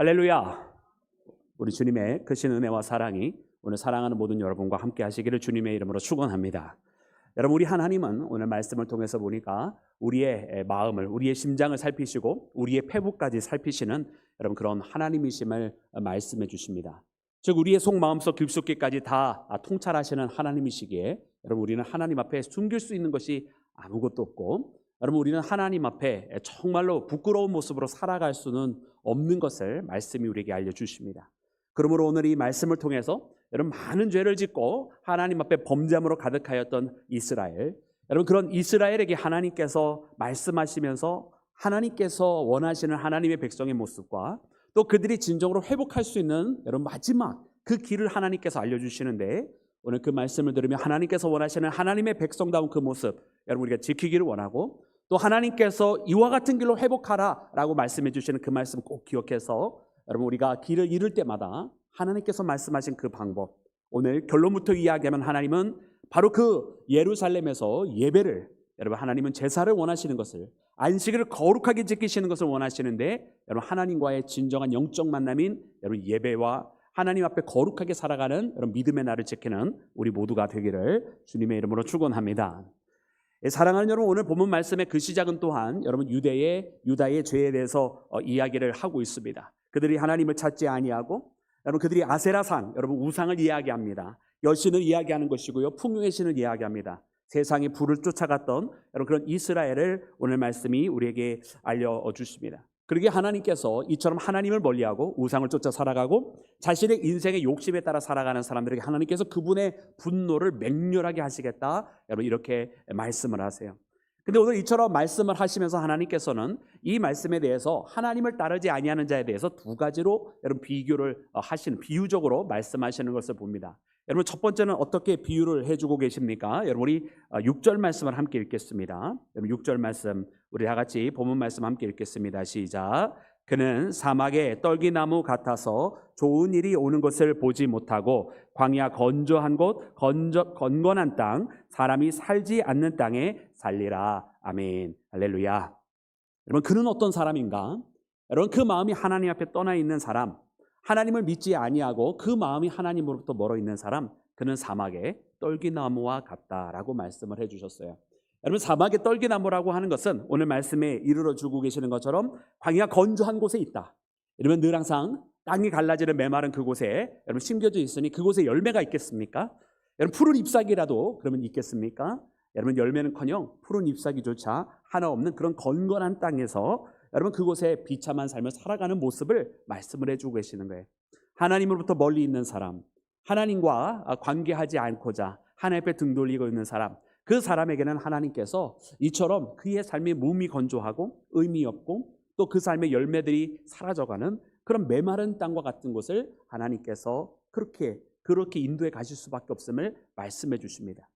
할렐루야. 우리 주님의 크신 은혜와 사랑이 오늘 사랑하는 모든 여러분과 함께 하시기를 주님의 이름으로 축원합니다. 여러분, 우리 하나님은 오늘 말씀을 통해서 보니까 우리의 마음을, 우리의 심장을 살피시고 우리의 폐부까지 살피시는 여러분 그런 하나님이심을 말씀해 주십니다. 즉 우리의 속마음속 깊숙이까지 다 통찰하시는 하나님이시기에 여러분 우리는 하나님 앞에 숨길 수 있는 것이 아무것도 없고, 여러분 우리는 하나님 앞에 정말로 부끄러운 모습으로 살아갈 수는 없는 것을 말씀이 우리에게 알려주십니다. 그러므로 오늘 이 말씀을 통해서 여러분 많은 죄를 짓고 하나님 앞에 범죄함으로 가득하였던 이스라엘, 여러분 그런 이스라엘에게 하나님께서 말씀하시면서 하나님께서 원하시는 하나님의 백성의 모습과 또 그들이 진정으로 회복할 수 있는 여러분 마지막 그 길을 하나님께서 알려주시는데, 오늘 그 말씀을 들으며 하나님께서 원하시는 하나님의 백성다운 그 모습 여러분 우리가 지키기를 원하고, 또 하나님께서 이와 같은 길로 회복하라 라고 말씀해 주시는 그 말씀 꼭 기억해서 여러분 우리가 길을 잃을 때마다 하나님께서 말씀하신 그 방법, 오늘 결론부터 이야기하면 하나님은 바로 그 예루살렘에서 예배를, 여러분 하나님은 제사를 원하시는 것을, 안식일을 거룩하게 지키시는 것을 원하시는데, 여러분 하나님과의 진정한 영적 만남인 여러분 예배와 하나님 앞에 거룩하게 살아가는 여러분 믿음의 날을 지키는 우리 모두가 되기를 주님의 이름으로 축원합니다. 사랑하는 여러분, 오늘 본문 말씀의 그 시작은 또한 여러분 유다의 죄에 대해서 이야기를 하고 있습니다. 그들이 하나님을 찾지 아니하고, 여러분 그들이 아세라상, 여러분 우상을 이야기합니다. 여신을 이야기하는 것이고요, 풍요의 신을 이야기합니다. 세상의 불을 쫓아갔던 여러분 그런 이스라엘을 오늘 말씀이 우리에게 알려주십니다. 그러기에 하나님께서 이처럼 하나님을 멀리하고 우상을 쫓아 살아가고 자신의 인생의 욕심에 따라 살아가는 사람들에게 하나님께서 그분의 분노를 맹렬하게 하시겠다, 여러분 이렇게 말씀을 하세요. 근데 오늘 이처럼 말씀을 하시면서 하나님께서는 이 말씀에 대해서 하나님을 따르지 아니하는 자에 대해서 두 가지로 여러분 비교를 하시는, 비유적으로 말씀하시는 것을 봅니다. 여러분 첫 번째는 어떻게 비유를 해주고 계십니까? 여러분 우리 6절 말씀을 함께 읽겠습니다. 여러분 6절 말씀 우리 다 같이 본문 말씀 함께 읽겠습니다. 시작. 그는 사막의 떨기나무 같아서 좋은 일이 오는 것을 보지 못하고 광야 건조한 곳, 건건한 땅, 사람이 살지 않는 땅에 살리라. 아멘. 할렐루야. 여러분 그는 어떤 사람인가? 여러분 그 마음이 하나님 앞에 떠나 있는 사람, 하나님을 믿지 아니하고 그 마음이 하나님으로부터 멀어 있는 사람, 그는 사막의 떨기나무와 같다라고 말씀을 해주셨어요. 여러분 사막의 떨기나무라고 하는 것은 오늘 말씀에 이르러주고 계시는 것처럼 광야 건조한 곳에 있다. 이러면 늘 항상 땅이 갈라지는 메마른 그곳에 여러분 심겨져 있으니 그곳에 열매가 있겠습니까? 여러분 푸른 잎사귀라도 그러면 있겠습니까? 여러분 열매는커녕 푸른 잎사귀조차 하나 없는 그런 건건한 땅에서 여러분 그곳에 비참한 삶을 살아가는 모습을 말씀을 해주고 계시는 거예요. 하나님으로부터 멀리 있는 사람, 하나님과 관계하지 않고자 하나님 앞에 등 돌리고 있는 사람, 그 사람에게는 하나님께서 이처럼 그의 삶이 몸이 건조하고 의미 없고 또 그 삶의 열매들이 사라져가는 그런 메마른 땅과 같은 곳을 하나님께서 그렇게 인도해 가실 수밖에 없음을 말씀해 주십니다.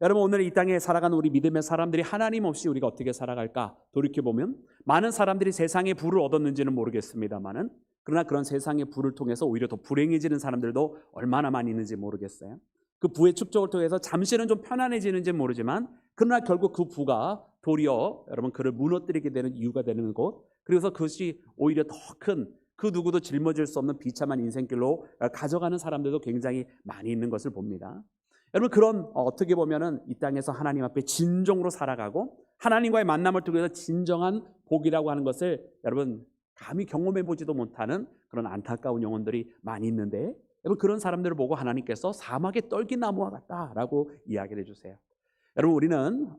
여러분 오늘 이 땅에 살아가는 우리 믿음의 사람들이 하나님 없이 우리가 어떻게 살아갈까 돌이켜보면 많은 사람들이 세상의 부를 얻었는지는 모르겠습니다만은, 그러나 그런 세상의 부를 통해서 오히려 더 불행해지는 사람들도 얼마나 많이 있는지 모르겠어요. 그 부의 축적을 통해서 잠시는 좀 편안해지는지 모르지만 그러나 결국 그 부가 도리어 여러분 그를 무너뜨리게 되는 이유가 되는 곳, 그래서 그것이 오히려 더 큰, 그 누구도 짊어질 수 없는 비참한 인생길로 가져가는 사람들도 굉장히 많이 있는 것을 봅니다. 여러분 그런 어떻게 보면은 이 땅에서 하나님 앞에 진정으로 살아가고 하나님과의 만남을 통해서 진정한 복이라고 하는 것을 여러분 감히 경험해 보지도 못하는 그런 안타까운 영혼들이 많이 있는데, 여러분 그런 사람들을 보고 하나님께서 사막의 떨기나무와 같다라고 이야기를 해주세요. 여러분 우리는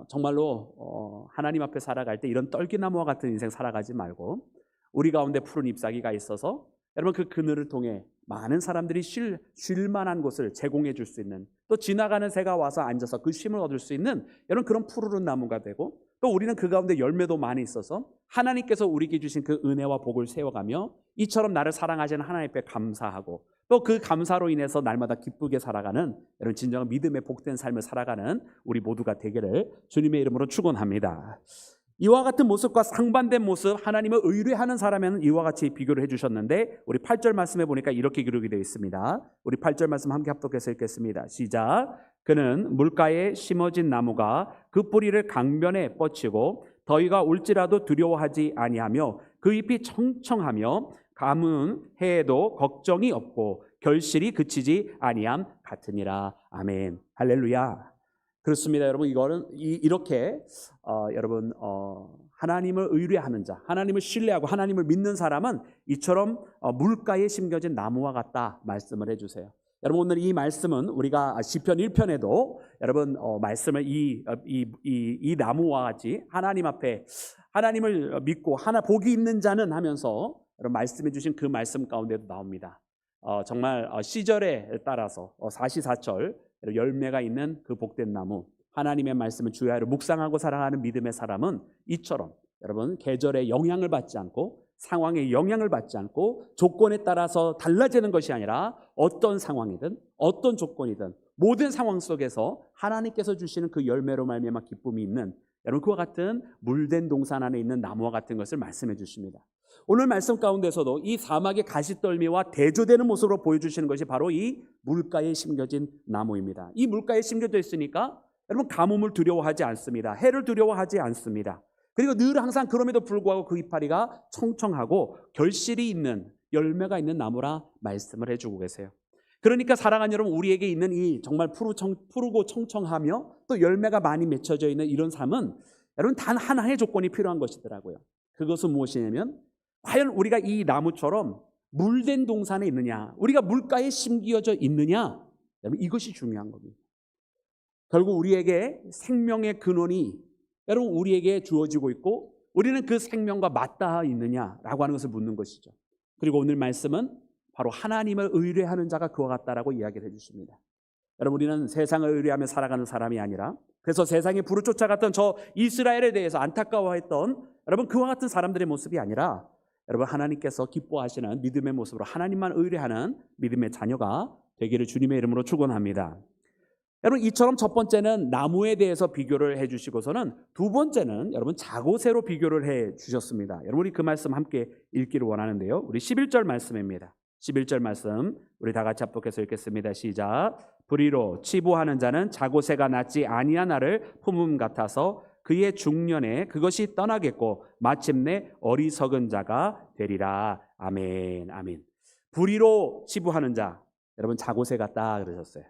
정말로 하나님 앞에 살아갈 때 이런 떨기나무와 같은 인생 살아가지 말고 우리 가운데 푸른 잎사귀가 있어서 여러분 그 그늘을 통해 많은 사람들이 쉴 만한 곳을 제공해 줄 수 있는, 또 지나가는 새가 와서 앉아서 그 쉼을 얻을 수 있는 이런 그런 푸르른 나무가 되고, 또 우리는 그 가운데 열매도 많이 있어서 하나님께서 우리에게 주신 그 은혜와 복을 세워가며 이처럼 나를 사랑하시는 하나님 앞에 감사하고 또 그 감사로 인해서 날마다 기쁘게 살아가는 여러분 진정한 믿음의 복된 삶을 살아가는 우리 모두가 되기를 주님의 이름으로 축원합니다. 이와 같은 모습과 상반된 모습, 하나님을 의뢰하는 사람에는 이와 같이 비교를 해주셨는데, 우리 8절 말씀에 보니까 이렇게 기록이 되어 있습니다. 우리 8절 말씀 함께 합독해서 읽겠습니다. 시작. 그는 물가에 심어진 나무가 그 뿌리를 강변에 뻗치고 더위가 올지라도 두려워하지 아니하며 그 잎이 청청하며 밤은 해에도 걱정이 없고 결실이 그치지 아니함 같으니라. 아멘. 할렐루야. 그렇습니다, 여러분. 이거는 이렇게 여러분 하나님을 의뢰하는 자, 하나님을 신뢰하고 하나님을 믿는 사람은 이처럼 물가에 심겨진 나무와 같다 말씀을 해주세요. 여러분, 오늘 이 말씀은 우리가 시편 1편에도 여러분 말씀을 이 나무와 같이 하나님 앞에 하나님을 믿고 복이 있는 자는 하면서 여러분 말씀해 주신 그 말씀 가운데도 나옵니다. 정말 시절에 따라서 사시사철 열매가 있는 그 복된 나무, 하나님의 말씀을 주야로 묵상하고 살아가는 믿음의 사람은 이처럼 여러분 계절의 영향을 받지 않고 상황의 영향을 받지 않고 조건에 따라서 달라지는 것이 아니라 어떤 상황이든 어떤 조건이든 모든 상황 속에서 하나님께서 주시는 그 열매로 말미암아 기쁨이 있는 여러분 그와 같은 물된 동산 안에 있는 나무와 같은 것을 말씀해 주십니다. 오늘 말씀 가운데서도 이 사막의 가시떨미와 대조되는 모습으로 보여주시는 것이 바로 이 물가에 심겨진 나무입니다. 이 물가에 심겨져 있으니까 여러분 가뭄을 두려워하지 않습니다. 해를 두려워하지 않습니다. 그리고 늘 항상 그럼에도 불구하고 그 이파리가 청청하고 결실이 있는 열매가 있는 나무라 말씀을 해주고 계세요. 그러니까 사랑하는 여러분, 우리에게 있는 이 정말 푸르고 청청하며 또 열매가 많이 맺혀져 있는 이런 삶은 여러분 단 하나의 조건이 필요한 것이더라고요. 그것은 무엇이냐면 과연 우리가 이 나무처럼 물된 동산에 있느냐, 우리가 물가에 심겨져 있느냐, 여러분 이것이 중요한 겁니다. 결국 우리에게 생명의 근원이 여러분 우리에게 주어지고 있고 우리는 그 생명과 맞닿아 있느냐라고 하는 것을 묻는 것이죠. 그리고 오늘 말씀은 바로 하나님을 의뢰하는 자가 그와 같다라고 이야기를 해주십니다. 여러분 우리는 세상을 의뢰하며 살아가는 사람이 아니라 그래서 세상에 불을 쫓아갔던 저 이스라엘에 대해서 안타까워했던 여러분 그와 같은 사람들의 모습이 아니라 여러분 하나님께서 기뻐하시는 믿음의 모습으로 하나님만 의뢰하는 믿음의 자녀가 되기를 주님의 이름으로 축원합니다. 여러분 이처럼 첫 번째는 나무에 대해서 비교를 해주시고서는 두 번째는 여러분 자고새로 비교를 해주셨습니다. 여러분 우리 그 말씀 함께 읽기를 원하는데요. 우리 11절 말씀입니다. 11절 말씀 우리 다 같이 합독해서 읽겠습니다. 시작. 불의로 치부하는 자는 자고새가 낫지 아니한 나를 품음 같아서 그의 중년에 그것이 떠나겠고 마침내 어리석은 자가 되리라. 아멘. 아멘. 불의로 치부하는 자, 여러분 자고새 같다 그러셨어요.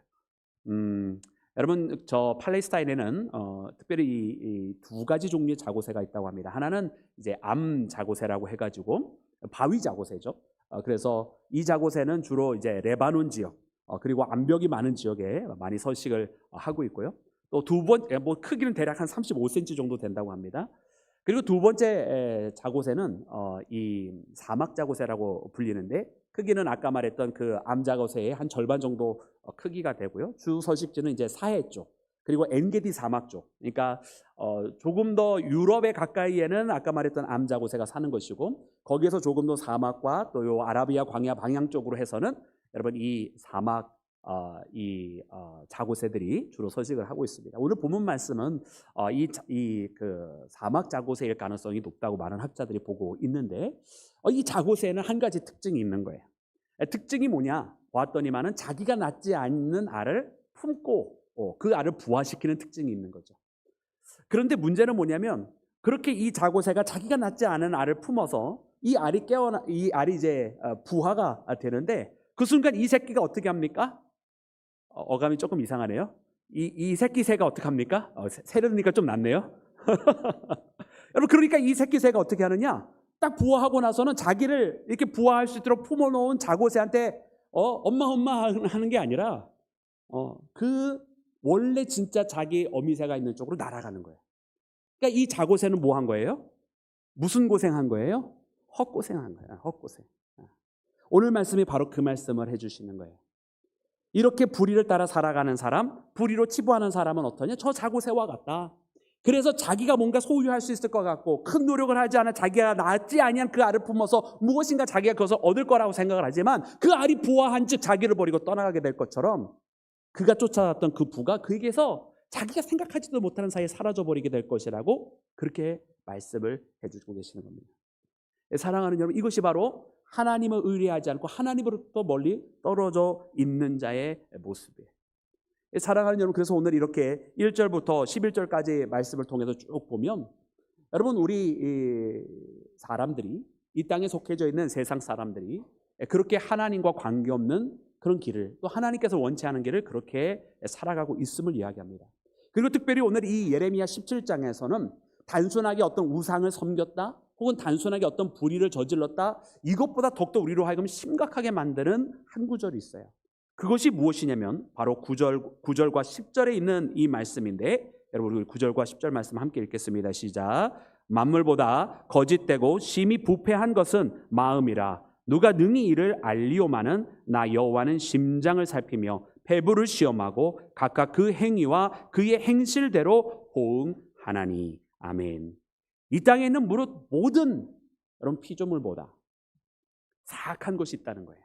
여러분 저 팔레스타인에는 특별히 이 두 가지 종류의 자고새가 있다고 합니다. 하나는 이제 암 자고새라고 해가지고 바위 자고새죠. 그래서 이 자고새는 주로 이제 레바논 지역 그리고 암벽이 많은 지역에 많이 서식을 하고 있고요. 또 두 번째 뭐 크기는 대략 한 35cm 정도 된다고 합니다. 그리고 두 번째 자고새는 이 사막 자고새라고 불리는데 크기는 아까 말했던 그 암 자고새의 한 절반 정도 크기가 되고요. 주 서식지는 이제 사해 쪽 그리고 엔게디 사막 쪽. 그러니까 조금 더 유럽에 가까이에는 아까 말했던 암 자고새가 사는 것이고 거기에서 조금 더 사막과 또 요 아라비아 광야 방향 쪽으로 해서는 여러분 이 사막 자고새들이 주로 서식을 하고 있습니다. 오늘 본문 말씀은 그 사막 자고새일 가능성이 높다고 많은 학자들이 보고 있는데 이 자고새는 한 가지 특징이 있는 거예요. 특징이 뭐냐? 보았더니만은 자기가 낳지 않는 알을 품고 그 알을 부화시키는 특징이 있는 거죠. 그런데 문제는 뭐냐면 그렇게 이 자고새가 자기가 낳지 않은 알을 품어서 이 알이 이제 부화가 되는데 그 순간 이 새끼가 어떻게 합니까? 어감이 조금 이상하네요. 이 새끼 새가 어떻게 합니까? 새르니까 좀 낫네요. 여러분 그러니까 이 새끼 새가 어떻게 하느냐? 딱 부화하고 나서는 자기를 이렇게 부화할 수 있도록 품어놓은 자고새한테 엄마 하는 게 아니라 그 원래 진짜 자기 어미새가 있는 쪽으로 날아가는 거예요. 그러니까 이 자고새는 뭐 한 거예요? 무슨 고생한 거예요? 헛고생한 거예요. 헛고생. 오늘 말씀이 바로 그 말씀을 해주시는 거예요. 이렇게 불의를 따라 살아가는 사람, 불의로 치부하는 사람은 어떠냐? 저 자고새와 같다. 그래서 자기가 뭔가 소유할 수 있을 것 같고 큰 노력을 하지 않아 자기가 낳지 아니한 그 알을 품어서 무엇인가 자기가 그것을 얻을 거라고 생각을 하지만 그 알이 부화한 즉 자기를 버리고 떠나가게 될 것처럼 그가 쫓아왔던 그 부가 그에게서 자기가 생각하지도 못하는 사이에 사라져버리게 될 것이라고 그렇게 말씀을 해주고 계시는 겁니다. 사랑하는 여러분, 이것이 바로 하나님을 의뢰하지 않고 하나님으로부터 멀리 떨어져 있는 자의 모습이에요. 사랑하는 여러분, 그래서 오늘 이렇게 1절부터 11절까지 말씀을 통해서 쭉 보면 여러분 우리 사람들이 이 땅에 속해져 있는 세상 사람들이 그렇게 하나님과 관계없는 그런 길을, 또 하나님께서 원치 않은 길을 그렇게 살아가고 있음을 이야기합니다. 그리고 특별히 오늘 이 예레미야 17장에서는 단순하게 어떤 우상을 섬겼다 혹은 단순하게 어떤 불의를 저질렀다, 이것보다 더욱더 우리로 하여금 심각하게 만드는 한 구절이 있어요. 그것이 무엇이냐면 바로 9절과 10절에 있는 이 말씀인데, 여러분 우리 9절과 10절 말씀 함께 읽겠습니다. 시작. 만물보다 거짓되고 심히 부패한 것은 마음이라. 누가 능히 이를 알리오마는 나 여호와는 심장을 살피며 배부를 시험하고 각각 그 행위와 그의 행실대로 호응하나니. 아멘. 이 땅에 있는 무릇 모든 여러분 피조물보다 사악한 것이 있다는 거예요.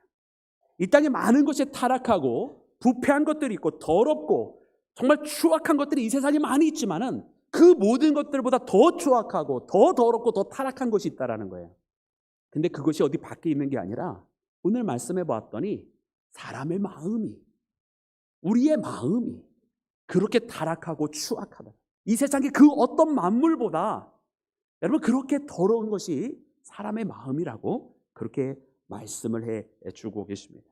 이 땅에 많은 것이 타락하고 부패한 것들이 있고 더럽고 정말 추악한 것들이 이 세상에 많이 있지만은 그 모든 것들보다 더 추악하고 더 더럽고 더 타락한 것이 있다라는 거예요. 근데 그것이 어디 밖에 있는 게 아니라 오늘 말씀해 보았더니 사람의 마음이, 우리의 마음이 그렇게 타락하고 추악하다. 이 세상의 그 어떤 만물보다 여러분 그렇게 더러운 것이 사람의 마음이라고 그렇게 말씀을 해 주고 계십니다.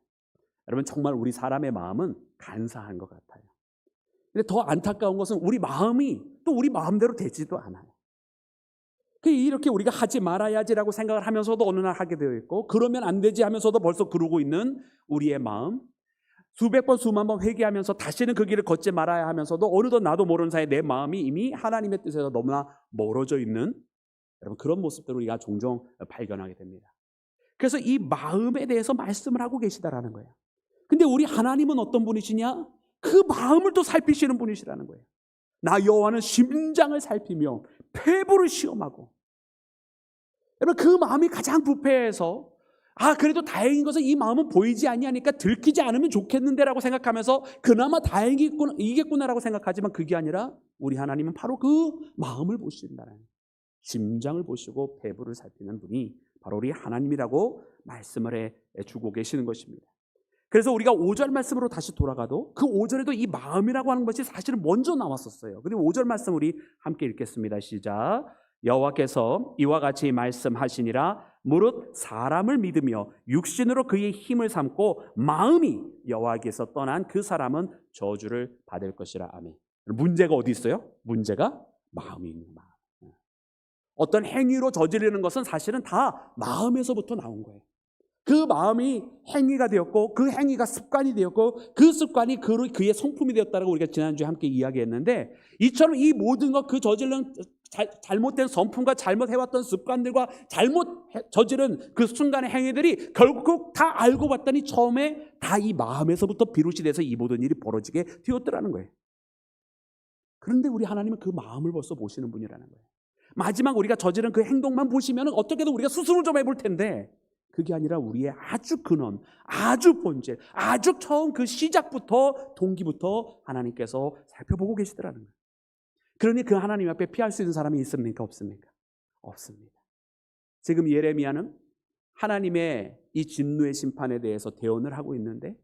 여러분 정말 우리 사람의 마음은 간사한 것 같아요. 근데 더 안타까운 것은 우리 마음이 또 우리 마음대로 되지도 않아요. 이렇게 우리가 하지 말아야지라고 생각을 하면서도 어느 날 하게 되어 있고, 그러면 안 되지 하면서도 벌써 그러고 있는 우리의 마음, 수백 번 수만 번 회개하면서 다시는 그 길을 걷지 말아야 하면서도 어느덧 나도 모르는 사이에 내 마음이 이미 하나님의 뜻에서 너무나 멀어져 있는 여러분 그런 모습들을 우리가 종종 발견하게 됩니다. 그래서 이 마음에 대해서 말씀을 하고 계시다라는 거예요. 근데 우리 하나님은 어떤 분이시냐? 그 마음을 또 살피시는 분이시라는 거예요. 나 여호와는 심장을 살피며 폐부를 시험하고. 여러분 그 마음이 가장 부패해서 그래도 다행인 것은 이 마음은 보이지 아니하니까 들키지 않으면 좋겠는데라고 생각하면서 그나마 다행이겠구나라고 생각하지만 그게 아니라 우리 하나님은 바로 그 마음을 보신다는 거예요. 심장을 보시고 폐부를 살피는 분이 바로 우리 하나님이라고 말씀을 해주고 계시는 것입니다. 그래서 우리가 5절 말씀으로 다시 돌아가도 그 5절에도 이 마음이라고 하는 것이 사실은 먼저 나왔었어요. 그리고 5절 말씀 우리 함께 읽겠습니다. 시작. 여호와께서 이와 같이 말씀하시니라. 무릇 사람을 믿으며 육신으로 그의 힘을 삼고 마음이 여호와께서 떠난 그 사람은 저주를 받을 것이라. 아멘. 문제가 어디 있어요? 문제가 마음이 있는 마음. 어떤 행위로 저지르는 것은 사실은 다 마음에서부터 나온 거예요. 그 마음이 행위가 되었고 그 행위가 습관이 되었고 그 습관이 그의 성품이 되었다고 우리가 지난주에 함께 이야기했는데, 이처럼 이 모든 것, 그 저지른 잘못된 성품과 잘못해왔던 습관들과 잘못 저지른 그 순간의 행위들이 결국 다 알고 봤더니 처음에 다 이 마음에서부터 비롯이 돼서 이 모든 일이 벌어지게 되었더라는 거예요. 그런데 우리 하나님은 그 마음을 벌써 보시는 분이라는 거예요. 마지막 우리가 저지른 그 행동만 보시면 어떻게든 우리가 수습을 좀 해볼 텐데, 그게 아니라 우리의 아주 근원, 아주 본질, 아주 처음 그 시작부터 동기부터 하나님께서 살펴보고 계시더라는 거예요. 그러니 그 하나님 앞에 피할 수 있는 사람이 있습니까? 없습니까? 없습니다. 지금 예레미야는 하나님의 이 진노의 심판에 대해서 대언을 하고 있는데,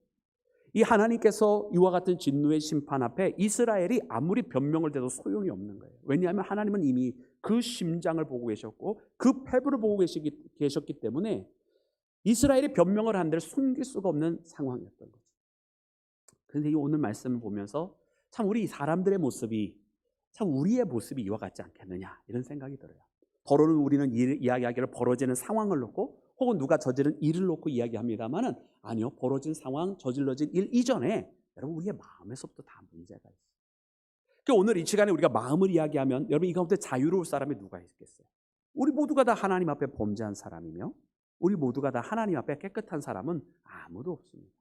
이 하나님께서 이와 같은 진노의 심판 앞에 이스라엘이 아무리 변명을 대도 소용이 없는 거예요. 왜냐하면 하나님은 이미 그 심장을 보고 계셨고 그 폐부를 보고 계셨기 때문에 이스라엘이 변명을 한 데를 숨길 수가 없는 상황이었던 거죠. 그런데 이 오늘 말씀을 보면서 참 우리 사람들의 모습이 참 우리의 모습이 이와 같지 않겠느냐 이런 생각이 들어요. 더러는 우리는 이야기하기를 벌어지는 상황을 놓고 혹은 누가 저지른 일을 놓고 이야기합니다만은 아니요, 벌어진 상황, 저질러진 일 이전에 여러분 우리의 마음에서부터 다 문제가 있어요. 그러니까 오늘 이 시간에 우리가 마음을 이야기하면 여러분 이 가운데 자유로울 사람이 누가 있겠어요? 우리 모두가 다 하나님 앞에 범죄한 사람이며 우리 모두가 다 하나님 앞에 깨끗한 사람은 아무도 없습니다.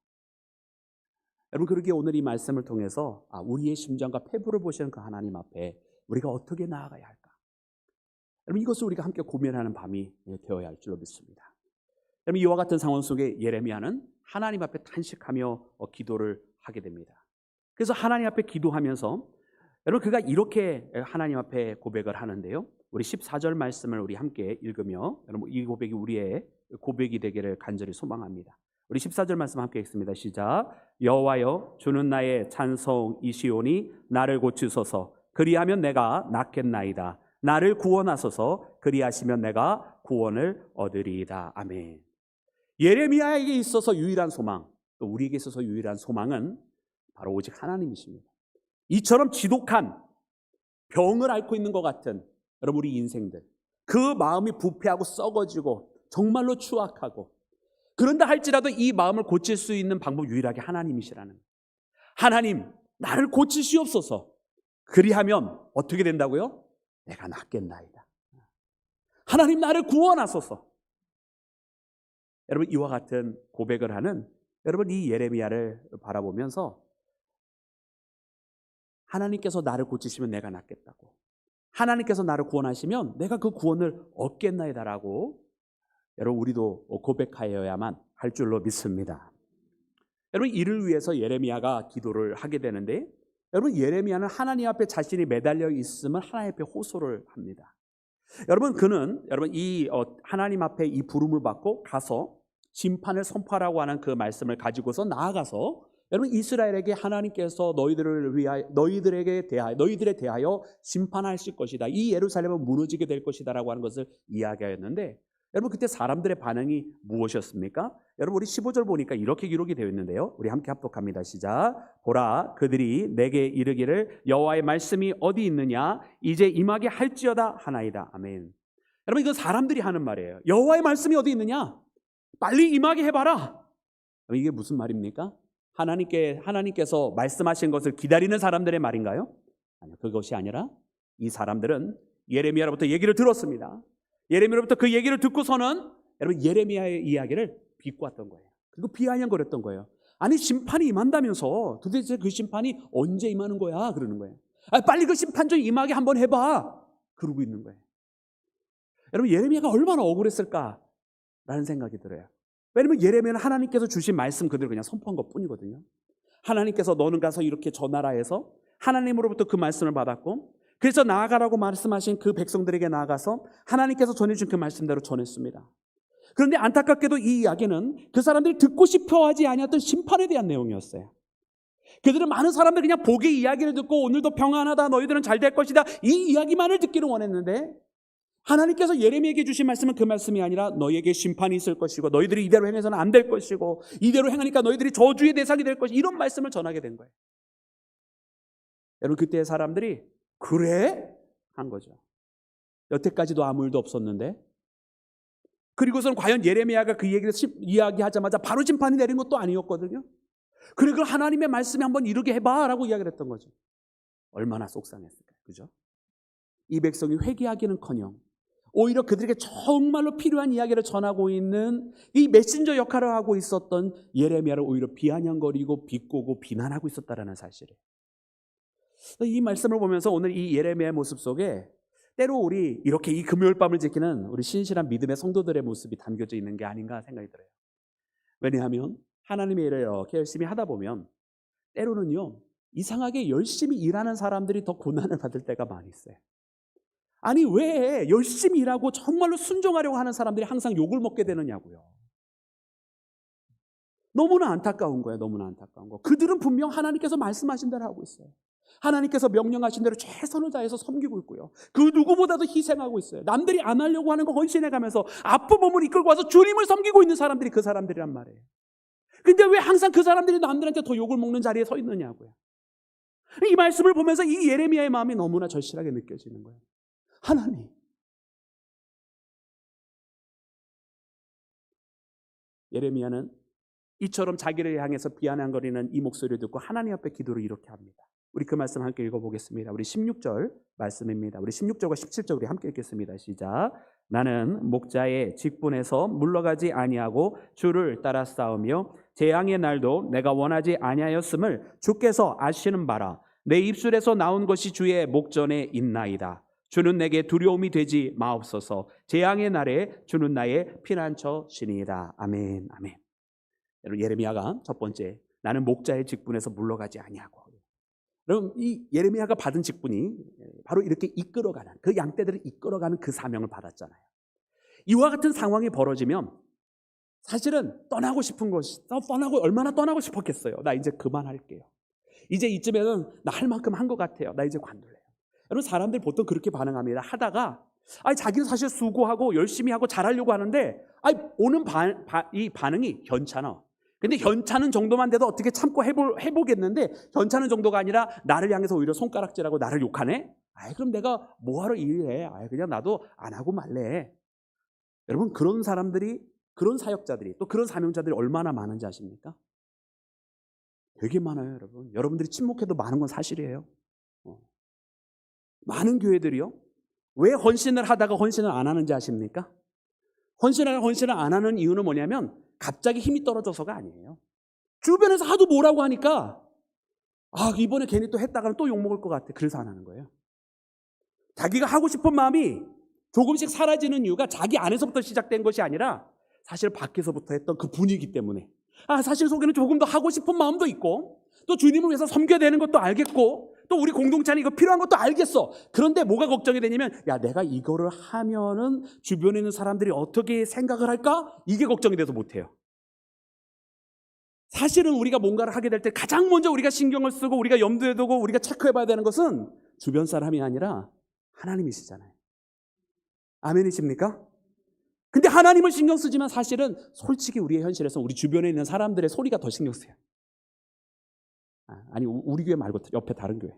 여러분 그러기에 오늘 이 말씀을 통해서 우리의 심장과 폐부를 보시는 그 하나님 앞에 우리가 어떻게 나아가야 할까? 여러분 이것을 우리가 함께 고민하는 밤이 되어야 할 줄로 믿습니다. 여러분 이와 같은 상황 속에 예레미야는 하나님 앞에 탄식하며 기도를 하게 됩니다. 그래서 하나님 앞에 기도하면서 여러분 그가 이렇게 하나님 앞에 고백을 하는데요. 우리 14절 말씀을 우리 함께 읽으며 여러분 이 고백이 우리의 고백이 되기를 간절히 소망합니다. 우리 14절 말씀 함께 읽습니다. 시작. 여호와여 주는 나의 찬송이시오니 나를 고치소서. 그리하면 내가 낫겠나이다. 나를 구원하소서. 그리하시면 내가 구원을 얻으리이다. 아멘. 예레미야에게 있어서 유일한 소망, 또 우리에게 있어서 유일한 소망은 바로 오직 하나님이십니다. 이처럼 지독한 병을 앓고 있는 것 같은 여러분 우리 인생들, 그 마음이 부패하고 썩어지고 정말로 추악하고, 그런다 할지라도 이 마음을 고칠 수 있는 방법 유일하게 하나님이시라는 거예요. 하나님 나를 고치시옵소서. 그리하면 어떻게 된다고요? 내가 낫겠나이다. 하나님 나를 구원하소서. 여러분 이와 같은 고백을 하는 여러분 이 예레미야를 바라보면서 하나님께서 나를 고치시면 내가 낫겠다고, 하나님께서 나를 구원하시면 내가 그 구원을 얻겠나이다라고 여러분 우리도 고백하여야만 할 줄로 믿습니다. 여러분 이를 위해서 예레미야가 기도를 하게 되는데, 여러분 예레미야는 하나님 앞에 자신이 매달려 있으면 하나님 앞에 호소를 합니다. 여러분 그는 여러분 이 하나님 앞에 이 부름을 받고 가서 심판을 선포하라고 하는 그 말씀을 가지고서 나아가서 여러분 이스라엘에게 하나님께서 너희들에 대하여 심판하실 것이다, 이 예루살렘은 무너지게 될 것이다라고 하는 것을 이야기하였는데, 여러분 그때 사람들의 반응이 무엇이었습니까? 여러분 우리 15절 보니까 이렇게 기록이 되어 있는데요, 우리 함께 합독합니다. 시작. 보라 그들이 내게 이르기를 여호와의 말씀이 어디 있느냐, 이제 임하게 할지어다 하나이다. 아멘. 여러분 이건 사람들이 하는 말이에요. 여호와의 말씀이 어디 있느냐, 빨리 임하게 해봐라. 이게 무슨 말입니까? 하나님께서 말씀하신 것을 기다리는 사람들의 말인가요? 아니요, 그것이 아니라 이 사람들은 예레미야로부터 얘기를 들었습니다. 예레미야로부터 그 얘기를 듣고서는 여러분 예레미야의 이야기를 비꼬았던 거예요. 그리고 비아냥거렸던 거예요. 아니 심판이 임한다면서 도대체 그 심판이 언제 임하는 거야? 그러는 거예요. 빨리 그 심판 좀 임하게 한번 해봐. 그러고 있는 거예요. 여러분 예레미야가 얼마나 억울했을까라는 생각이 들어요. 왜냐하면 예레미야는 하나님께서 주신 말씀 그대로 그냥 선포한 것뿐이거든요. 하나님께서 너는 가서 이렇게 전하라 해서 하나님으로부터 그 말씀을 받았고, 그래서 나아가라고 말씀하신 그 백성들에게 나아가서 하나님께서 전해준 그 말씀대로 전했습니다. 그런데 안타깝게도 이 이야기는 그 사람들이 듣고 싶어하지 아니었던 심판에 대한 내용이었어요. 그들은 많은 사람들이 그냥 복의 이야기를 듣고 오늘도 평안하다, 너희들은 잘 될 것이다, 이 이야기만을 듣기를 원했는데, 하나님께서 예레미야에게 주신 말씀은 그 말씀이 아니라 너희에게 심판이 있을 것이고, 너희들이 이대로 행해서는 안 될 것이고, 이대로 행하니까 너희들이 저주의 대상이 될 것이, 이런 말씀을 전하게 된 거예요. 여러분 그때의 사람들이 그래? 한 거죠. 여태까지도 아무 일도 없었는데. 그리고서는 과연 예레미야가 그 얘기를 이야기하자마자 바로 심판이 내린 것도 아니었거든요. 그리고 하나님의 말씀이 한번 이루게 해봐라고 이야기를 했던 거죠. 얼마나 속상했을까요? 그죠? 이 백성이 회개하기는커녕 오히려 그들에게 정말로 필요한 이야기를 전하고 있는 이 메신저 역할을 하고 있었던 예레미야를 오히려 비아냥거리고 비꼬고 비난하고 있었다라는 사실이에요. 이 말씀을 보면서 오늘 이 예레미야의 모습 속에 때로 우리 이렇게 이 금요일 밤을 지키는 우리 신실한 믿음의 성도들의 모습이 담겨져 있는 게 아닌가 생각이 들어요. 왜냐하면 하나님의 일을 이렇게 열심히 하다 보면 때로는요, 이상하게 열심히 일하는 사람들이 더 고난을 받을 때가 많이 있어요. 아니 왜 열심히 일하고 정말로 순종하려고 하는 사람들이 항상 욕을 먹게 되느냐고요. 너무나 안타까운 거예요. 너무나 안타까운 거. 그들은 분명 하나님께서 말씀하신 대로 하고 있어요. 하나님께서 명령하신 대로 최선을 다해서 섬기고 있고요, 그 누구보다도 희생하고 있어요. 남들이 안 하려고 하는 거 헌신해가면서 아픈 몸을 이끌고 와서 주님을 섬기고 있는 사람들이 그 사람들이란 말이에요. 근데 왜 항상 그 사람들이 남들한테 더 욕을 먹는 자리에 서 있느냐고요. 이 말씀을 보면서 이 예레미야의 마음이 너무나 절실하게 느껴지는 거예요. 하나님, 예레미야는 이처럼 자기를 향해서 비아냥거리는 이 목소리를 듣고 하나님 앞에 기도를 이렇게 합니다. 우리 그 말씀 함께 읽어보겠습니다. 우리 16절 말씀입니다. 우리 16절과 17절 우리 함께 읽겠습니다. 시작. 나는 목자의 직분에서 물러가지 아니하고 주를 따라 싸우며 재앙의 날도 내가 원하지 아니하였음을 주께서 아시는 바라. 내 입술에서 나온 것이 주의 목전에 있나이다. 주는 내게 두려움이 되지 마옵소서. 재앙의 날에 주는 나의 피난처시니이다. 아멘. 아멘. 여러분 예레미야가 첫 번째, 나는 목자의 직분에서 물러가지 아니하고. 여러분 이 예레미야가 받은 직분이 바로 이렇게 이끌어가는, 그 양떼들을 이끌어가는 그 사명을 받았잖아요. 이와 같은 상황이 벌어지면 사실은 떠나고 싶은 것이, 얼마나 떠나고 싶었겠어요. 나 이제 그만할게요. 이제 이쯤에는 나 할 만큼 한 것 같아요. 나 이제 관둘래요. 여러분 사람들이 보통 그렇게 반응합니다. 하다가 아니 자기는 사실 수고하고 열심히 하고 잘하려고 하는데 아니 오는 이 반응이 괜찮아. 근데 괜찮은 정도만 돼도 어떻게 참고 해보겠는데 괜찮은 정도가 아니라 나를 향해서 오히려 손가락질하고 나를 욕하네? 아이 그럼 내가 뭐하러 일해? 아이 그냥 나도 안 하고 말래. 여러분 그런 사람들이, 그런 사역자들이, 또 그런 사명자들이 얼마나 많은지 아십니까? 되게 많아요. 여러분 여러분들이 침묵해도 많은 건 사실이에요. 많은 교회들이요, 왜 헌신을 하다가 헌신을 안 하는지 아십니까? 헌신을 안 하는 이유는 뭐냐면 갑자기 힘이 떨어져서가 아니에요. 주변에서 하도 뭐라고 하니까 아 이번에 괜히 또 했다가는 또 욕먹을 것 같아. 그래서 안 하는 거예요. 자기가 하고 싶은 마음이 조금씩 사라지는 이유가 자기 안에서부터 시작된 것이 아니라 사실 밖에서부터 했던 그 분위기 때문에, 사실 속에는 조금 더 하고 싶은 마음도 있고 또 주님을 위해서 섬겨야 되는 것도 알겠고 또 우리 공동체 안에 이거 필요한 것도 알겠어. 그런데 뭐가 걱정이 되냐면 야 내가 이거를 하면은 주변에 있는 사람들이 어떻게 생각을 할까? 이게 걱정이 돼서 못해요. 사실은 우리가 뭔가를 하게 될 때 가장 먼저 우리가 신경을 쓰고 우리가 염두에 두고 우리가 체크해 봐야 되는 것은 주변 사람이 아니라 하나님이시잖아요. 아멘이십니까? 근데 하나님을 신경 쓰지만 사실은 솔직히 우리의 현실에서 우리 주변에 있는 사람들의 소리가 더 신경 쓰여요. 아니 우리 교회 말고 옆에 다른 교회.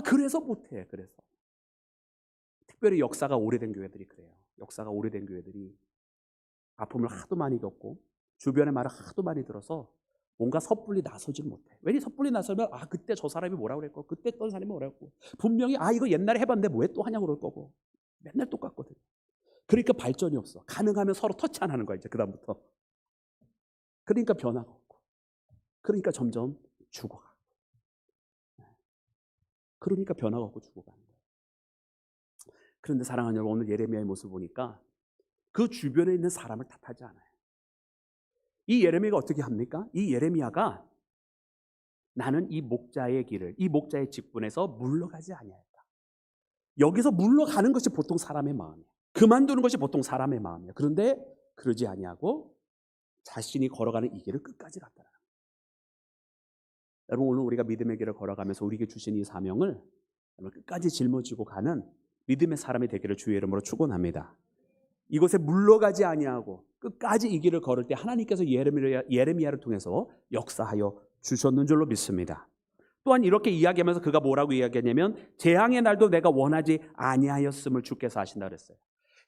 그래서 못해. 그래서 특별히 역사가 오래된 교회들이 그래요. 역사가 오래된 교회들이 아픔을 하도 많이 겪고 주변의 말을 하도 많이 들어서 뭔가 섣불리 나서질 못해. 왜냐 섣불리 나서면 그때 저 사람이 뭐라고 그랬고 그때 어떤 사람이 뭐라고 했고 분명히 이거 옛날에 해봤는데 왜 또 하냐고 그럴 거고 맨날 똑같거든. 그러니까 발전이 없어. 가능하면 서로 터치 안 하는 거야 이제 그다음부터. 그러니까 변화가 없고 그러니까 점점 죽어가. 그러니까 변화가 없고 죽어가는 거예요. 그런데 사랑하는 여러분, 오늘 예레미야의 모습을 보니까 그 주변에 있는 사람을 탓하지 않아요. 이 예레미야가 어떻게 합니까? 이 예레미야가 나는 이 목자의 길을, 이 목자의 직분에서 물러가지 아니하였다. 여기서 물러가는 것이 보통 사람의 마음이에요. 그만두는 것이 보통 사람의 마음이에요. 그런데 그러지 아니하고 자신이 걸어가는 이 길을 끝까지 갔다. 여러분 오늘 우리가 믿음의 길을 걸어가면서 우리에게 주신 이 사명을 끝까지 짊어지고 가는 믿음의 사람이 되기를 주의 이름으로 축원합니다. 이곳에 물러가지 아니하고 끝까지 이 길을 걸을 때 하나님께서 예레미야를 통해서 역사하여 주셨는 줄로 믿습니다. 또한 이렇게 이야기하면서 그가 뭐라고 이야기하냐면 재앙의 날도 내가 원하지 아니하였음을 주께서 하신다 그랬어요.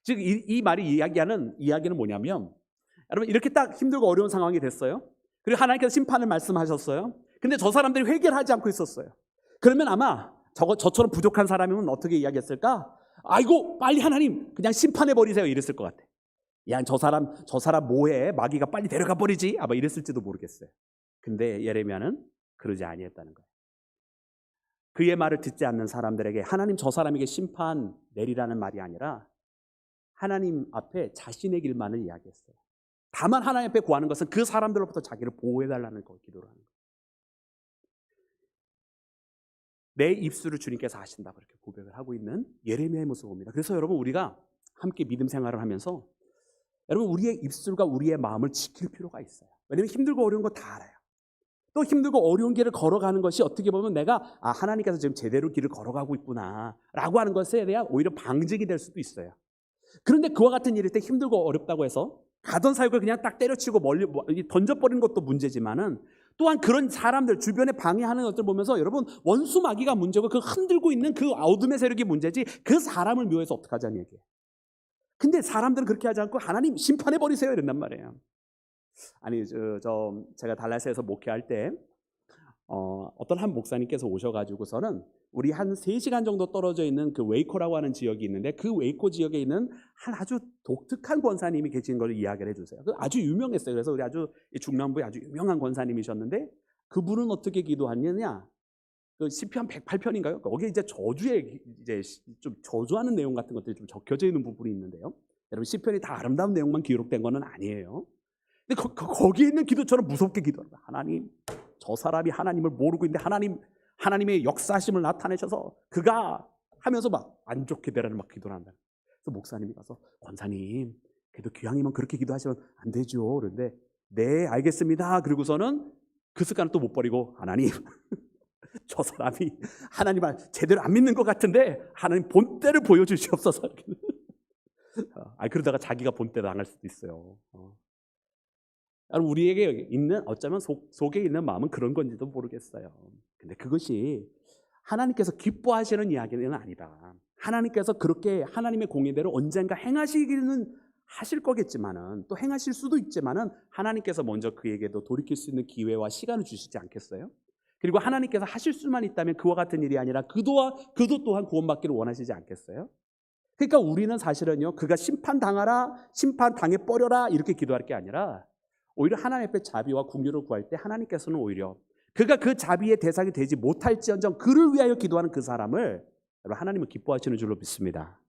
즉 이 말이 이야기는 뭐냐면 여러분 이렇게 딱 힘들고 어려운 상황이 됐어요. 그리고 하나님께서 심판을 말씀하셨어요. 근데 저 사람들이 회개를 하지 않고 있었어요. 그러면 아마 저처럼 부족한 사람이면 어떻게 이야기했을까? 아이고 빨리 하나님 그냥 심판해버리세요 이랬을 것 같아. 야 저 사람 뭐해? 마귀가 빨리 데려가 버리지? 아마 이랬을지도 모르겠어요. 근데 예레미야는 그러지 아니했다는 거예요. 그의 말을 듣지 않는 사람들에게 하나님 저 사람에게 심판 내리라는 말이 아니라 하나님 앞에 자신의 길만을 이야기했어요. 다만 하나님 앞에 구하는 것은 그 사람들로부터 자기를 보호해달라는 걸 기도를 하는 거예요. 내 입술을 주님께서 하신다 그렇게 고백을 하고 있는 예레미야의 모습을 봅니다. 그래서 여러분 우리가 함께 믿음 생활을 하면서 여러분 우리의 입술과 우리의 마음을 지킬 필요가 있어요. 왜냐하면 힘들고 어려운 거 다 알아요. 또 힘들고 어려운 길을 걸어가는 것이 어떻게 보면 내가 하나님께서 지금 제대로 길을 걸어가고 있구나 라고 하는 것에 대한 오히려 방증이 될 수도 있어요. 그런데 그와 같은 일일 때 힘들고 어렵다고 해서 가던 사역을 그냥 딱 때려치고 멀리 던져버리는 것도 문제지만은 또한 그런 사람들 주변에 방해하는 것들 보면서 여러분 원수 마귀가 문제고 그 흔들고 있는 그 어둠의 세력이 문제지 그 사람을 묘해서 어떻게 하자는 얘기예요. 근데 사람들은 그렇게 하지 않고 하나님 심판해버리세요 이런단 말이에요. 아니 제가 달라스에서 목회할 때 어떤 한 목사님께서 오셔가지고서는 우리 한 3시간 정도 떨어져 있는 그 웨이코라고 하는 지역이 있는데 그 웨이코 지역에 있는 한 아주 독특한 권사님이 계신 걸 이야기를 해주세요. 아주 유명했어요. 그래서 우리 아주 중남부에 아주 유명한 권사님이셨는데 그분은 어떻게 기도하느냐? 그 시편 108편인가요? 거기에 이제 저주에 이제 좀 저주하는 내용 같은 것들이 좀 적혀져 있는 부분이 있는데요. 여러분 시편이 다 아름다운 내용만 기록된 거는 아니에요. 근데 거기에 있는 기도처럼 무섭게 기도합니다. 하나님, 저 사람이 하나님을 모르고 있는데 하나님의 역사심을 나타내셔서 그가 하면서 막 안 좋게 되라는 막 기도를 한다. 그래서 목사님이 가서 권사님, 그래도 기왕이면 그렇게 기도하시면 안 되죠. 그런데 네, 알겠습니다. 그리고서는 그 습관을 또 못 버리고 하나님, 저 사람이 하나님을 제대로 안 믿는 것 같은데 하나님 본때를 보여주시옵소서. 그러다가 자기가 본때 당할 수도 있어요. 우리에게 있는 어쩌면 속에 있는 마음은 그런 건지도 모르겠어요. 근데 그것이 하나님께서 기뻐하시는 이야기는 아니다. 하나님께서 그렇게 하나님의 공의대로 언젠가 행하시기는 하실 거겠지만은, 또 행하실 수도 있지만은 하나님께서 먼저 그에게도 돌이킬 수 있는 기회와 시간을 주시지 않겠어요? 그리고 하나님께서 하실 수만 있다면 그와 같은 일이 아니라 그도 또한 구원받기를 원하시지 않겠어요? 그러니까 우리는 사실은요, 그가 심판당하라, 심판당해 버려라 이렇게 기도할 게 아니라 오히려 하나님 앞에 자비와 긍휼을 구할 때 하나님께서는 오히려 그가 그 자비의 대상이 되지 못할지언정 그를 위하여 기도하는 그 사람을 하나님은 기뻐하시는 줄로 믿습니다.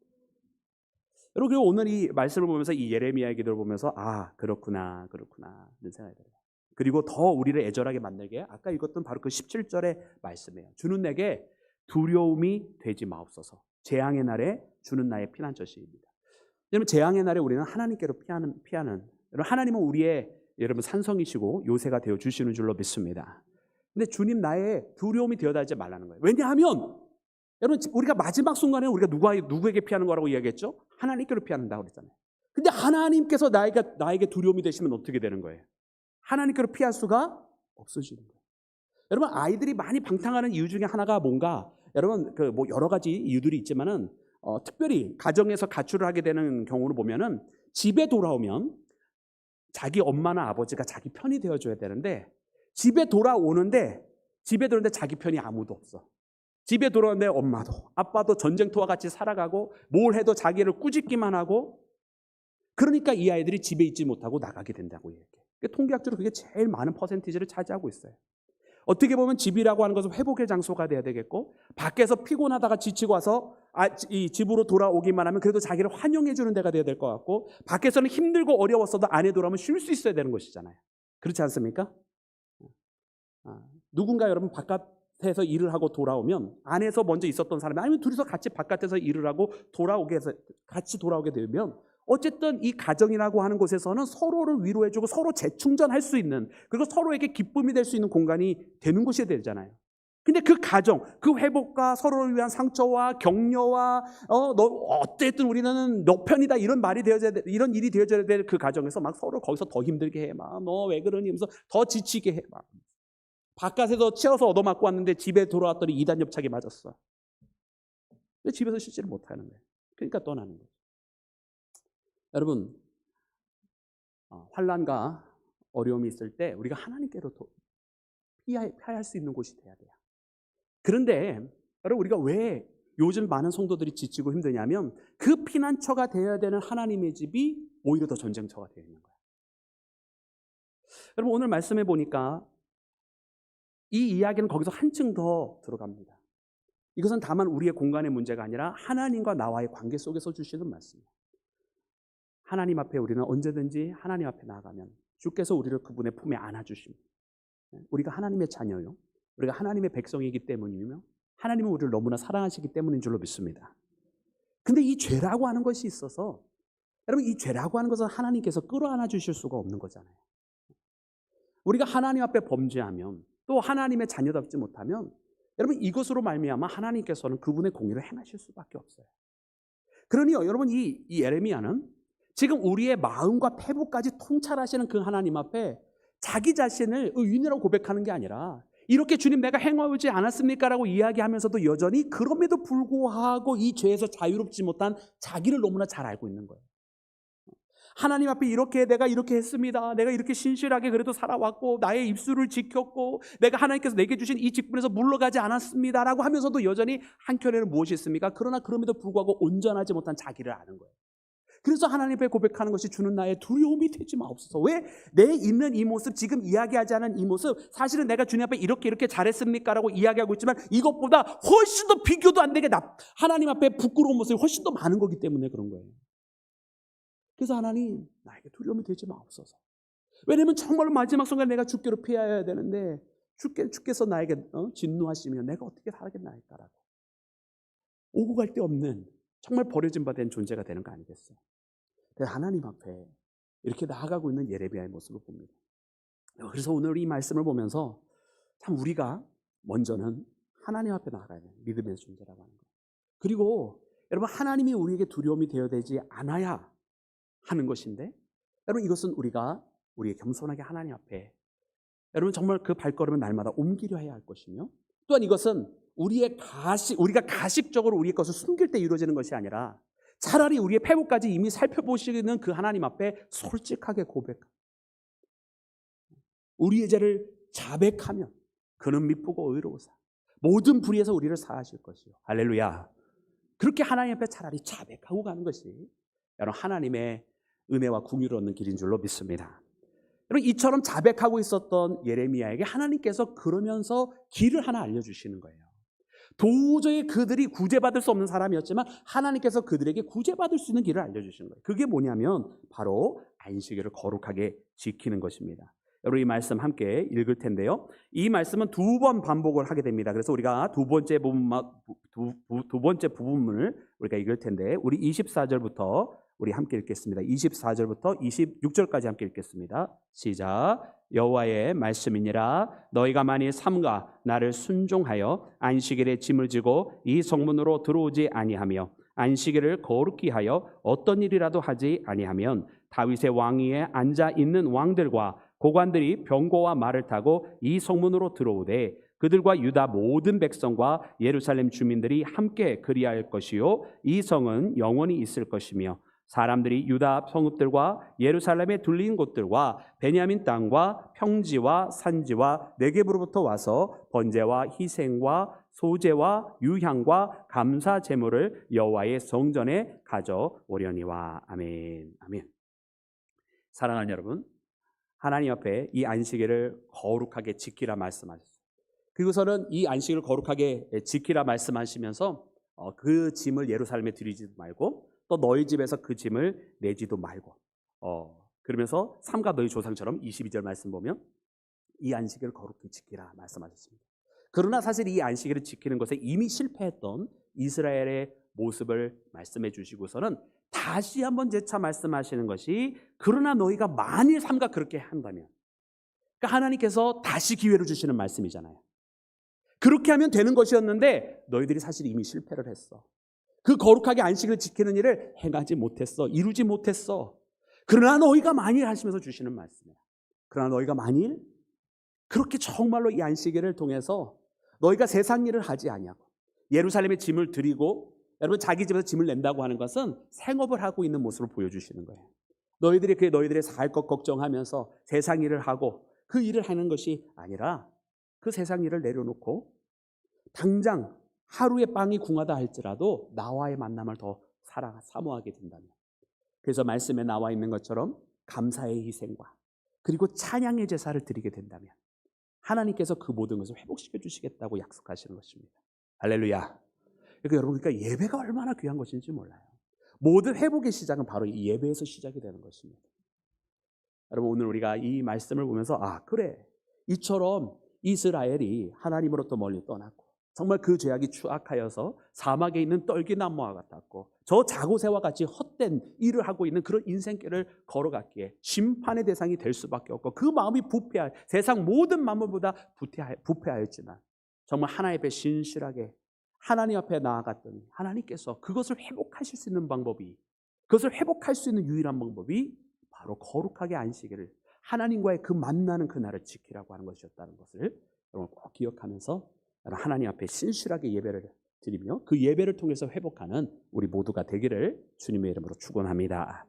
여러분, 그리고 오늘 이 말씀을 보면서 이 예레미야의 기도를 보면서 그렇구나 이런 생각이 들어요. 그리고 더 우리를 애절하게 만들게 아까 읽었던 바로 그 17절의 말씀이에요. 주는 내게 두려움이 되지 마옵소서. 재앙의 날에 주는 나의 피난처시입니다. 여러분, 재앙의 날에 우리는 하나님께로 피하는 여러분, 하나님은 우리의 산성이시고 요새가 되어 주시는 줄로 믿습니다. 근데 주님 나의 두려움이 되어달지 말라는 거예요. 왜냐하면 여러분, 우리가 마지막 순간에 우리가 누구에게 피하는 거라고 이야기했죠? 하나님께로 피한다고 그랬잖아요. 근데 하나님께서 나에게 두려움이 되시면 어떻게 되는 거예요? 하나님께로 피할 수가 없어지는 거예요. 여러분, 아이들이 많이 방탕하는 이유 중에 하나가 뭔가, 여러분, 여러 가지 이유들이 있지만은 특별히 가정에서 가출을 하게 되는 경우를 보면은 집에 돌아오면 자기 엄마나 아버지가 자기 편이 되어줘야 되는데 집에 돌아오는데 자기 편이 아무도 없어. 집에 돌아오는데 엄마도 아빠도 전쟁터와 같이 살아가고 뭘 해도 자기를 꾸짖기만 하고, 그러니까 이 아이들이 집에 있지 못하고 나가게 된다고 얘기해요. 통계학적으로 그게 제일 많은 퍼센티지를 차지하고 있어요. 어떻게 보면 집이라고 하는 것은 회복의 장소가 돼야 되겠고, 밖에서 피곤하다가 지치고 와서 이 집으로 돌아오기만 하면 그래도 자기를 환영해 주는 데가 돼야 될 것 같고, 밖에서는 힘들고 어려웠어도 안에 돌아오면 쉴 수 있어야 되는 것이잖아요. 그렇지 않습니까? 누군가 여러분 바깥에서 일을 하고 돌아오면 안에서 먼저 있었던 사람이, 아니면 둘이서 같이 바깥에서 일을 하고 같이 돌아오게 되면 어쨌든 이 가정이라고 하는 곳에서는 서로를 위로해주고 서로 재충전할 수 있는, 그리고 서로에게 기쁨이 될 수 있는 공간이 되는 곳이 되잖아요. 근데 그 가정, 그 회복과 서로를 위한 상처와 격려와 너 어쨌든 우리는 너 편이다 이런 말이 되어져야 돼, 이런 일이 되어져야 될 그 가정에서 막 서로 거기서 더 힘들게 해, 막 너 왜 그러니 하면서 더 지치게 해, 막 바깥에서 치어서 얻어맞고 왔는데 집에 돌아왔더니 이단 협착이 맞았어. 근데 집에서 쉬지를 못하는 거예요. 그러니까 떠나는 거예요. 여러분, 환난과 어려움이 있을 때 우리가 하나님께로 피할 수 있는 곳이 돼야 돼요. 그런데 여러분, 우리가 왜 요즘 많은 성도들이 지치고 힘드냐면 그 피난처가 되어야 되는 하나님의 집이 오히려 더 전쟁터가 되어 있는 거예요. 여러분, 오늘 말씀해 보니까 이 이야기는 거기서 한층 더 들어갑니다. 이것은 다만 우리의 공간의 문제가 아니라 하나님과 나와의 관계 속에서 주시는 말씀이에요. 하나님 앞에 우리는 언제든지 하나님 앞에 나아가면 주께서 우리를 그분의 품에 안아주십니다. 우리가 하나님의 자녀요, 우리가 하나님의 백성이기 때문이며 하나님은 우리를 너무나 사랑하시기 때문인 줄로 믿습니다. 근데 이 죄라고 하는 것이 있어서, 여러분, 이 죄라고 하는 것은 하나님께서 끌어안아 주실 수가 없는 거잖아요. 우리가 하나님 앞에 범죄하면, 또 하나님의 자녀답지 못하면 여러분, 이것으로 말미암아 하나님께서는 그분의 공의를 행하실 수밖에 없어요. 그러니요, 여러분, 이 예레미야는 지금 우리의 마음과 패부까지 통찰하시는 그 하나님 앞에 자기 자신을 의인이라고 고백하는 게 아니라, 이렇게 주님 내가 행하지 않았습니까? 라고 이야기하면서도 여전히 그럼에도 불구하고 이 죄에서 자유롭지 못한 자기를 너무나 잘 알고 있는 거예요. 하나님 앞에 내가 이렇게 했습니다. 내가 이렇게 신실하게 그래도 살아왔고 나의 입술을 지켰고 내가 하나님께서 내게 주신 이 직분에서 물러가지 않았습니다 라고 하면서도 여전히 한켠에는 무엇이 있습니까? 그러나 그럼에도 불구하고 온전하지 못한 자기를 아는 거예요. 그래서 하나님 앞에 고백하는 것이 주는 나의 두려움이 되지 마옵소서. 왜? 내 있는 이 모습, 지금 이야기하지 않은 이 모습, 사실은 내가 주님 앞에 이렇게 잘했습니까? 라고 이야기하고 있지만 이것보다 훨씬 더 비교도 안 되게 하나님 앞에 부끄러운 모습이 훨씬 더 많은 거기 때문에 그런 거예요. 그래서 하나님, 나에게 두려움이 되지 마옵소서. 왜냐하면 정말 마지막 순간에 내가 주께로 피해야 되는데 주께서 나에게 진노하시면 내가 어떻게 살겠나이까라고 오고 갈 데 없는 정말 버려진 바 된 존재가 되는 거 아니겠어요? 그래서 하나님 앞에 이렇게 나아가고 있는 예레미야의 모습을 봅니다. 그래서 오늘 이 말씀을 보면서 참 우리가 먼저는 하나님 앞에 나가야 돼요. 믿음의 존재라고 하는 거예요. 그리고 여러분, 하나님이 우리에게 두려움이 되어야 되지 않아야 하는 것인데, 여러분, 이것은 우리의 겸손하게 하나님 앞에 여러분 정말 그 발걸음을 날마다 옮기려 해야 할 것이며, 또한 이것은 우리가 가식적으로 우리의 것을 숨길 때 이루어지는 것이 아니라 차라리 우리의 패복까지 이미 살펴보시는 그 하나님 앞에 솔직하게 우리의 죄를 자백하면 그는 미쁘고 의로우사 모든 불의에서 우리를 사하실 것이요. 할렐루야. 그렇게 하나님 앞에 차라리 자백하고 가는 것이 여러분 하나님의 은혜와 긍휼을 얻는 길인 줄로 믿습니다. 여러분, 이처럼 자백하고 있었던 예레미야에게 하나님께서 그러면서 길을 하나 알려주시는 거예요. 도저히 그들이 구제받을 수 없는 사람이었지만 하나님께서 그들에게 구제받을 수 있는 길을 알려주시는 거예요. 그게 뭐냐면 바로 안식일을 거룩하게 지키는 것입니다. 여러분, 이 말씀 함께 읽을 텐데요, 이 말씀은 2번 반복을 하게 됩니다. 그래서 우리가 두 번째 부분을 우리가 읽을 텐데, 우리 24절부터 우리 함께 읽겠습니다. 24절부터 26절까지 함께 읽겠습니다. 시작. 여호와의 말씀이니라. 너희가 만일 삼가 나를 순종하여 안식일에 짐을 지고 이 성문으로 들어오지 아니하며 안식일을 거룩히 하여 어떤 일이라도 하지 아니하면 다윗의 왕위에 앉아 있는 왕들과 고관들이 병거와 말을 타고 이 성문으로 들어오되 그들과 유다 모든 백성과 예루살렘 주민들이 함께 그리할 것이요 이 성은 영원히 있을 것이며 사람들이 유다 성읍들과 예루살렘에 둘린 곳들과 베냐민 땅과 평지와 산지와 네겝으로부터 와서 번제와 희생과 소제와 유향과 감사 제물을 여호와의 성전에 가져오려니와. 아멘. 아멘. 사랑하는 여러분, 하나님 앞에 이 안식일을 거룩하게 지키라 말씀하셨어요. 그리고서는 이 안식일을 거룩하게 지키라 말씀하시면서 그 짐을 예루살렘에 들이지도 말고 또 너희 집에서 그 짐을 내지도 말고 그러면서 삼가 너희 조상처럼 22절 말씀 보면 이 안식일을 거룩히 지키라 말씀하셨습니다. 그러나 사실 이 안식일을 지키는 것에 이미 실패했던 이스라엘의 모습을 말씀해 주시고서는 다시 한번 재차 말씀하시는 것이 그러나 너희가 만일 삼가 그렇게 한다면, 그러니까 하나님께서 다시 기회를 주시는 말씀이잖아요. 그렇게 하면 되는 것이었는데 너희들이 사실 이미 실패를 했어. 그 거룩하게 안식을 지키는 일을 행하지 못했어. 이루지 못했어. 그러나 너희가 만일 하시면서 주시는 말씀이에요. 그러나 너희가 만일 그렇게 정말로 이 안식일을 통해서 너희가 세상 일을 하지 아니하고 예루살렘에 짐을 드리고, 여러분 자기 집에서 짐을 낸다고 하는 것은 생업을 하고 있는 모습을 보여주시는 거예요. 너희들이 너희들의 살 것 걱정하면서 세상 일을 하고 그 일을 하는 것이 아니라 그 세상 일을 내려놓고 당장 하루의 빵이 궁하다 할지라도 나와의 만남을 더 사모하게 된다면, 그래서 말씀에 나와 있는 것처럼 감사의 희생과 그리고 찬양의 제사를 드리게 된다면 하나님께서 그 모든 것을 회복시켜 주시겠다고 약속하시는 것입니다. 할렐루야. 그러니까 여러분, 예배가 얼마나 귀한 것인지 몰라요. 모든 회복의 시작은 바로 이 예배에서 시작이 되는 것입니다. 여러분, 오늘 우리가 이 말씀을 보면서 그래, 이처럼 이스라엘이 하나님으로부터 멀리 떠났고 정말 그 죄악이 추악하여서 사막에 있는 떨기나무와 같았고 저 자고새와 같이 헛된 일을 하고 있는 그런 인생길을 걸어갔기에 심판의 대상이 될 수밖에 없고 그 마음이 세상 모든 만물보다 부패하였지만 정말 하나님 앞에 신실하게 하나님 앞에 나아갔더니 하나님께서 그것을 회복하실 수 있는 방법이, 그것을 회복할 수 있는 유일한 방법이 바로 거룩하게 안식일을, 하나님과의 그 만나는 그날을 지키라고 하는 것이었다는 것을 여러분 꼭 기억하면서 하나님 앞에 신실하게 예배를 드리며 그 예배를 통해서 회복하는 우리 모두가 되기를 주님의 이름으로 축원합니다.